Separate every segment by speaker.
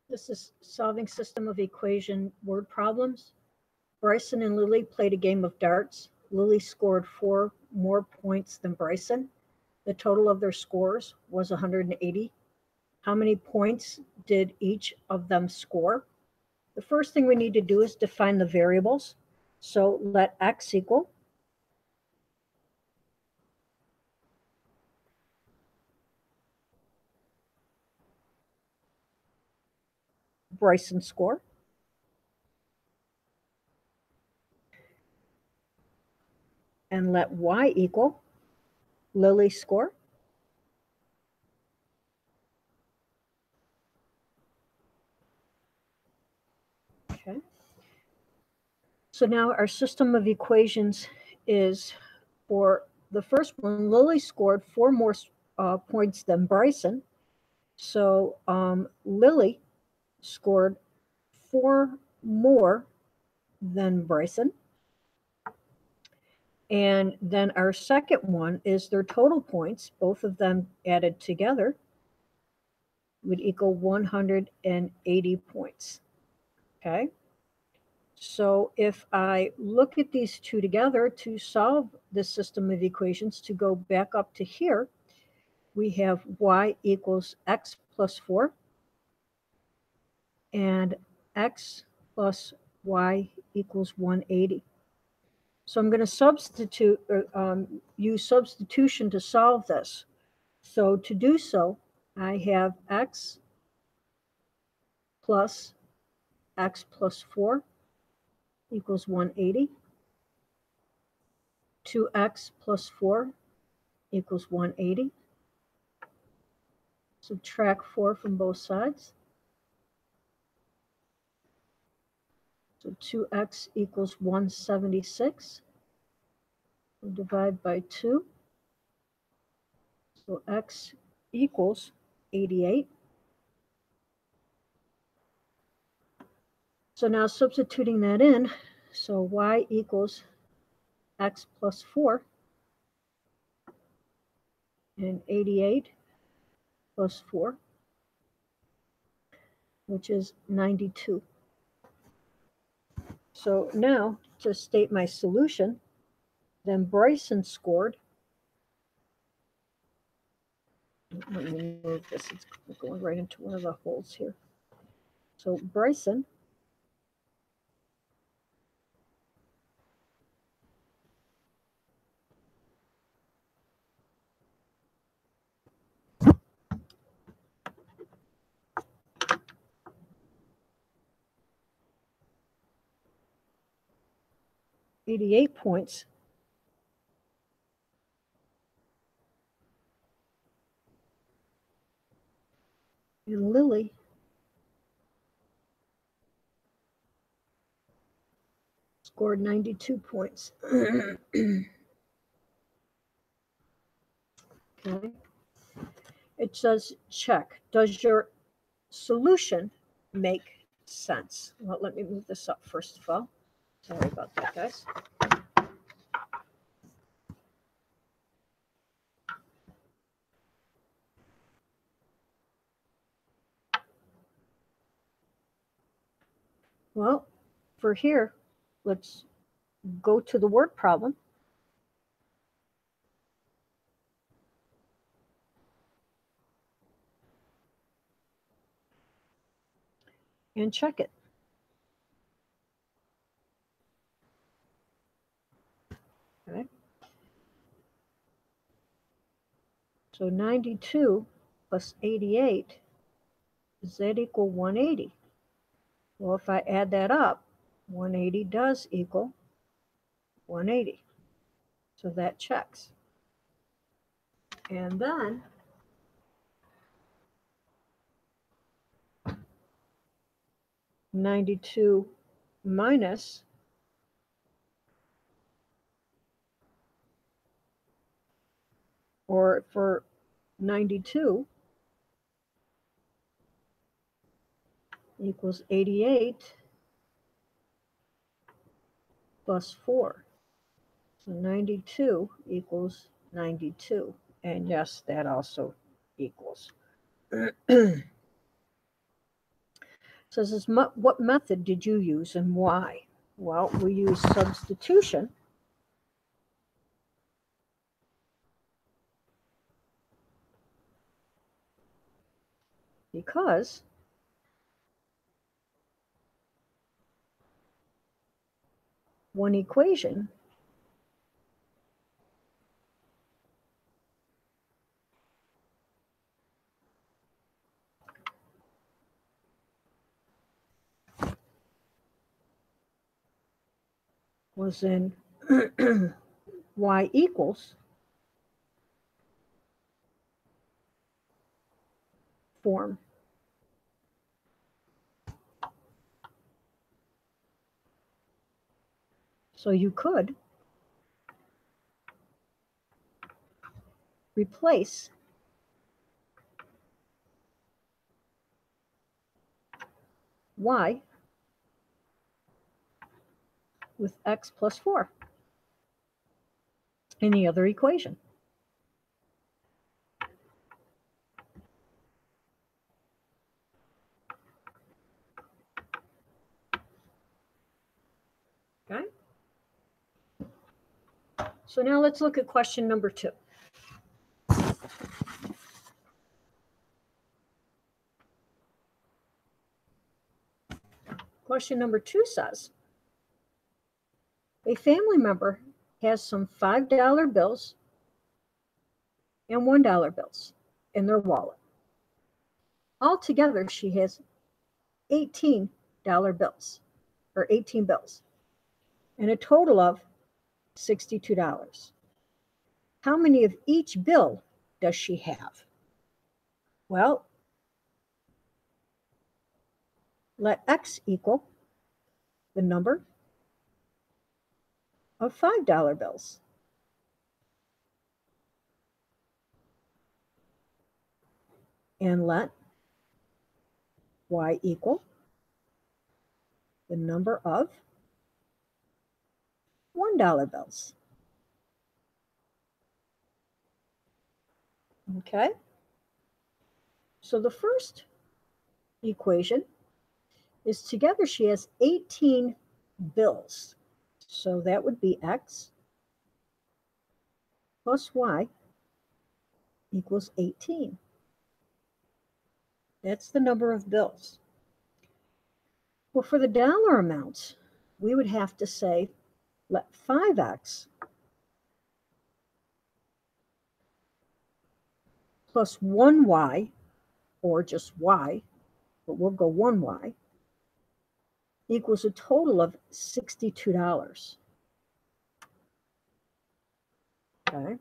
Speaker 1: This is solving system of equation word problems. Bryson and Lily played a game of darts. Lily scored 4 more points than Bryson. The total of their scores was 180. How many points did each of them score? The first thing we need to do is define the variables. So let x equal Bryson's score. And let y equal Lily's score. Okay. So now our system of equations is for the first one, Lily scored 4 more points than Bryson. So Lily scored 4 more than Bryson. And then our second one is their total points, both of them added together would equal 180 points. Okay. So if I look at these two together to solve this system of equations, to go back up to here, we have y equals x plus 4 and x plus y equals 180. So I'm going to substitute, use substitution to solve this. So to do so, I have x plus 4 equals 180. 2x plus 4 equals 180. Subtract 4 from both sides. So 2x equals 176. We'll divide by 2. So x equals 88. So now substituting that in, so y equals x plus 4 and 88 plus 4, which is 92. So now to state my solution, then Bryson scored. Let me move this, it's going right into one of the holes here. So Bryson '88 points. And Lily scored 92 points. Okay. It says check. Does your solution make sense? Well, let me move this up first of all. Sorry about that, guys. Well, for here, let's go to the word problem. And check it. Okay. So 92 plus 88, does that equal 180? Well, if I add that up, 180 does equal 180. So that checks. And then -92 minus or for 92 equals 88 plus 4. So 92 equals 92. And yes, that also equals. Says, what method did you use and why? Well, we use substitution. Because one equation was in y equals form. So you could replace y with x plus 4 in the other equation. Okay? So now let's look at question number 2. Question number 2 says, a family member has some $5 bills and $1 bills in their wallet. Altogether, she has $18 bills, or 18 bills, and a total of $62. How many of each bill does she have? Well, let x equal the number of $5 bills. And let y equal the number of $1 bills. Okay? So the first equation is together she has 18 bills. So that would be x plus y equals 18. That's the number of bills. Well, for the dollar amounts, we would have to say, let 5x plus 1y, or just y, but we'll go 1y, equals a total of $62. Okay?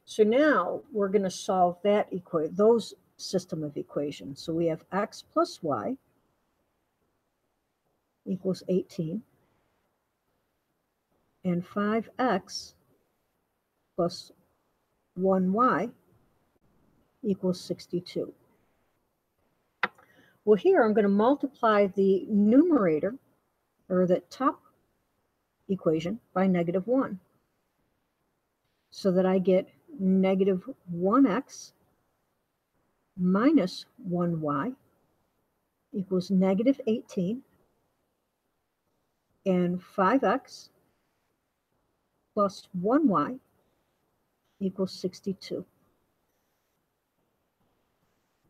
Speaker 1: So now we're going to solve that those system of equations. So we have x plus y equals 18, and 5x plus 1y equals 62. Well, here I'm going to multiply the numerator, or the top equation, by -1, so that I get negative 1x minus 1y equals negative 18, and 5x plus 1y equals 62.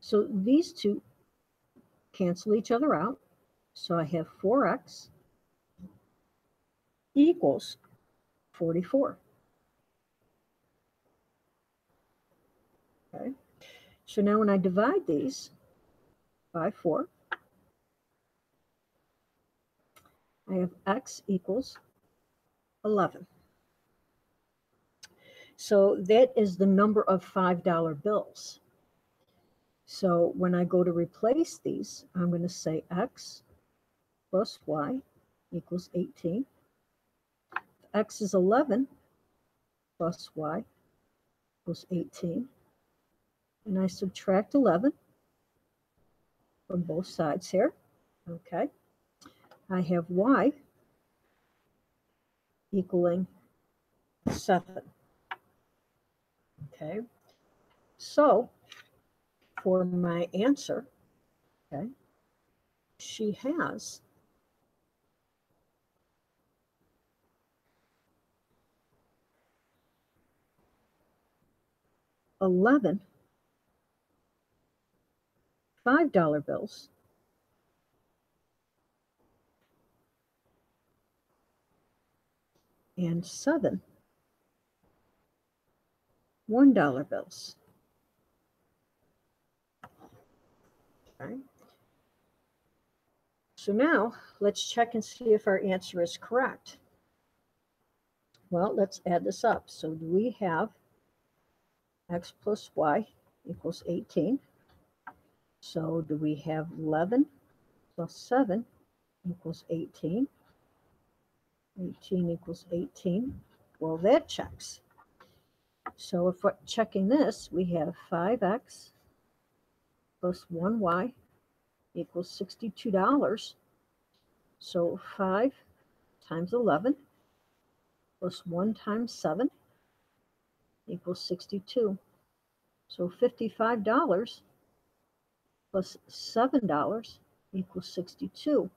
Speaker 1: So these two cancel each other out. So I have 4x equals 44. Okay. So now when I divide these by 4, I have x equals 11. So that is the number of $5 bills. So when I go to replace these, I'm going to say x plus y equals 18. X is 11 plus y equals 18. And I subtract 11 from both sides here. Okay. I have y equaling 7. Okay. So for my answer, okay, she has $11 $5 bills and 7 $1 bills. Okay. So now let's check and see if our answer is correct. Well, let's add this up. So do we have x plus y equals 18? So do we have 11 plus 7 equals 18? 18 equals 18. Well, that checks. So if we're checking this, we have 5x plus 1y equals $62. So 5 times 11 plus 1 times 7 equals 62. So $55 plus $7 equals 62.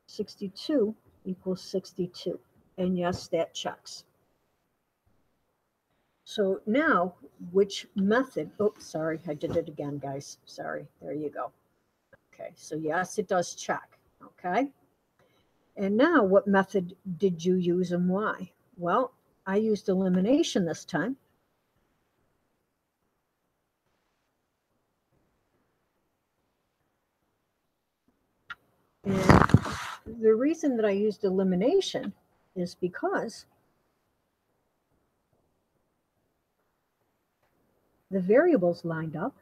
Speaker 1: 62 equals 62. And yes, that checks. So now, which method? Oops, sorry, I did it again, guys. Sorry, there you go. Okay, so yes, it does check. Okay. And now, what method did you use and why? Well, I used elimination this time. And the reason that I used elimination is because the variables lined up.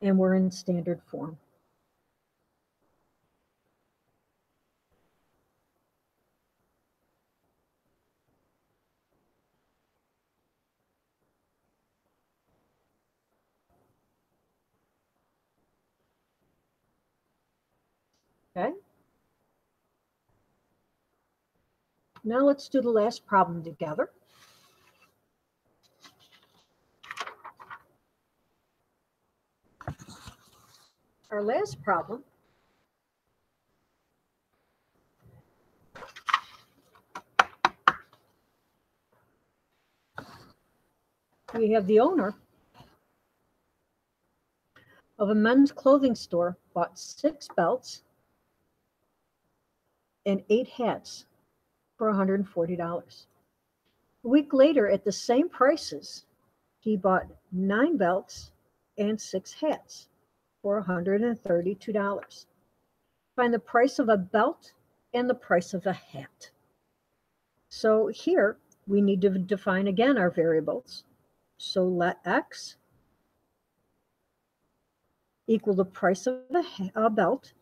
Speaker 1: And we're in standard form. Okay. Now let's do the last problem together. Our last problem we have the owner of a men's clothing store bought 6 belts and 8 hats for $140. A week later, at the same prices, he bought 9 belts and 6 hats for $132. Find the price of a belt and the price of a hat. So here we need to define again our variables. So let x equal the price of a belt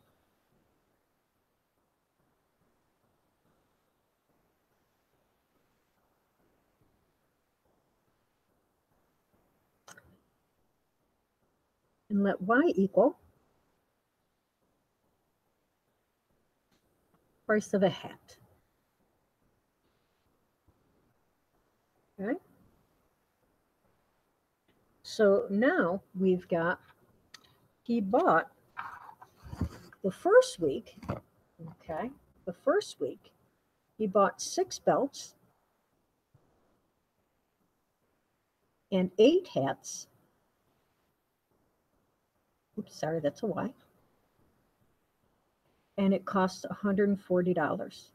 Speaker 1: and let y equal price of a hat. Okay. So now we've got, he bought the first week, okay, the first week, he bought 6 belts and 8 hats. Oops, sorry, that's a Y. And it costs $140.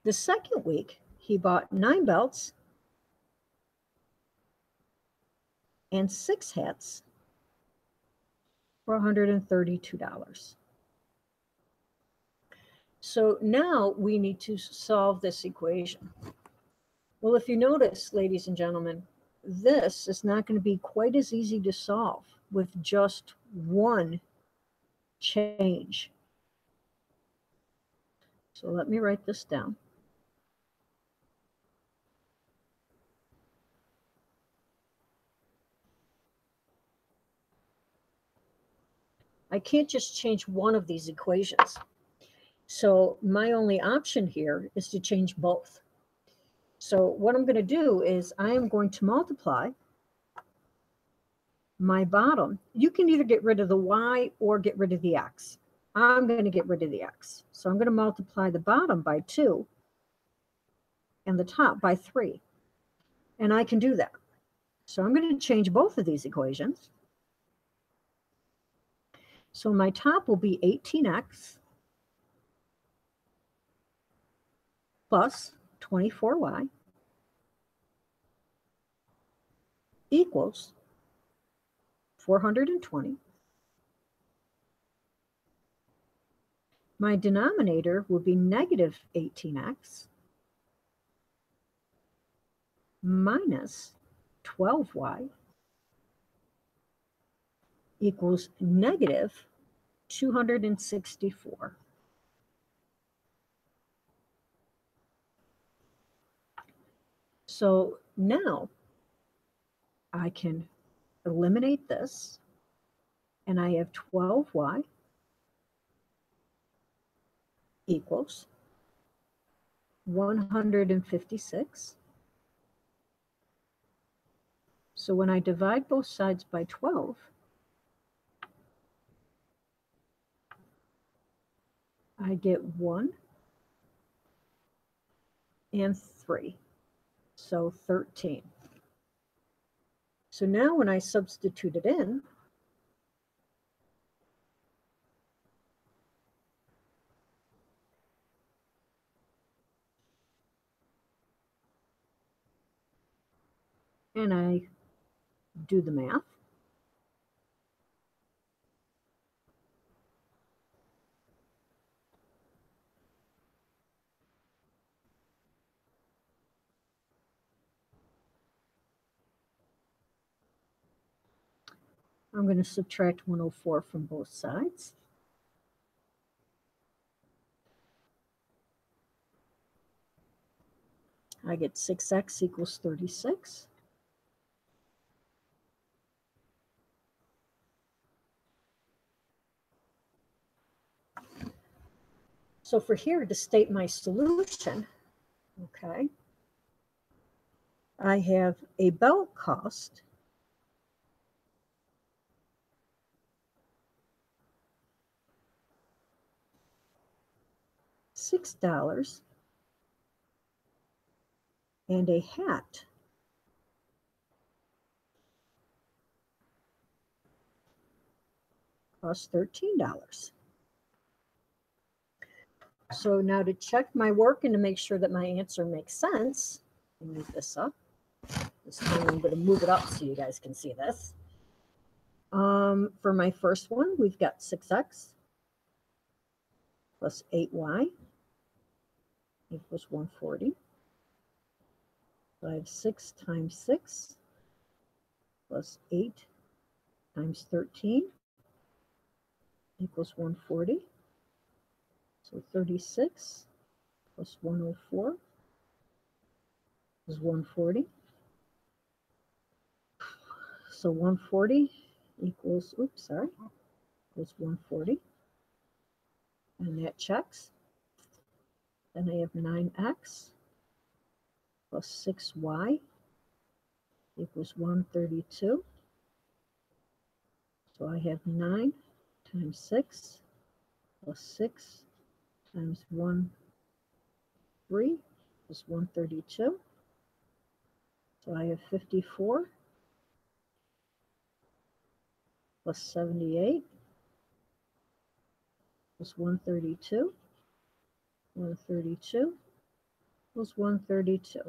Speaker 1: The second week, he bought 9 belts and 6 hats for $132. So now we need to solve this equation. Well, if you notice, ladies and gentlemen, this is not going to be quite as easy to solve with just one change. So let me write this down. I I can't just change one of these equations. So my only option here is to change both. So what I'm going to do is I am going to multiply my bottom. You can either get rid of the y or get rid of the x. I'm going to get rid of the x. So I'm going to multiply the bottom by 2 and the top by 3. And I can do that. So I'm going to change both of these equations. So my top will be 18x plus 24y equals 420. My denominator will be negative 18x minus 12y equals negative 264. So now I can eliminate this, and I have 12y equals 156. So when I divide both sides by 12, I get 1 and 3, so 13. So now when I substitute it in, and I do the math, I'm going to subtract 104 from both sides. I get 6x equals 36. So for here to state my solution, okay, I have a belt cost $6 and a hat costs $13. So now to check my work and to make sure that my answer makes sense, I'll move this up. This time I'm going to move it up so you guys can see this. For my first one, we've got 6x plus 8y equals 140. So I have 6 times 6 plus 8 times 13 equals 140. So 36 plus 104 is 140. So 140 equals, equals 140. And that checks. Then I have 9x plus 6y equals 132. So I have 9 times 6 plus 6 times 1, 3 is 132. So I have 54 plus 78 is 132. 132 was 132.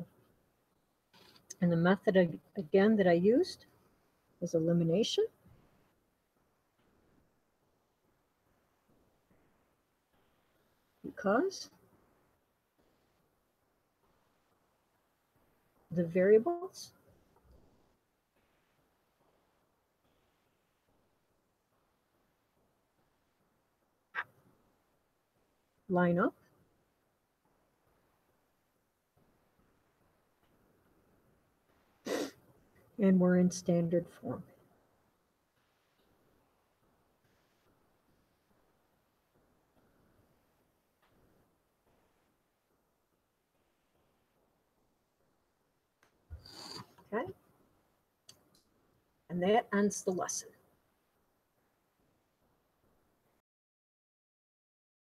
Speaker 1: And the method again that I used is elimination. Because the variables line up and we're in standard form. Okay. And that ends the lesson.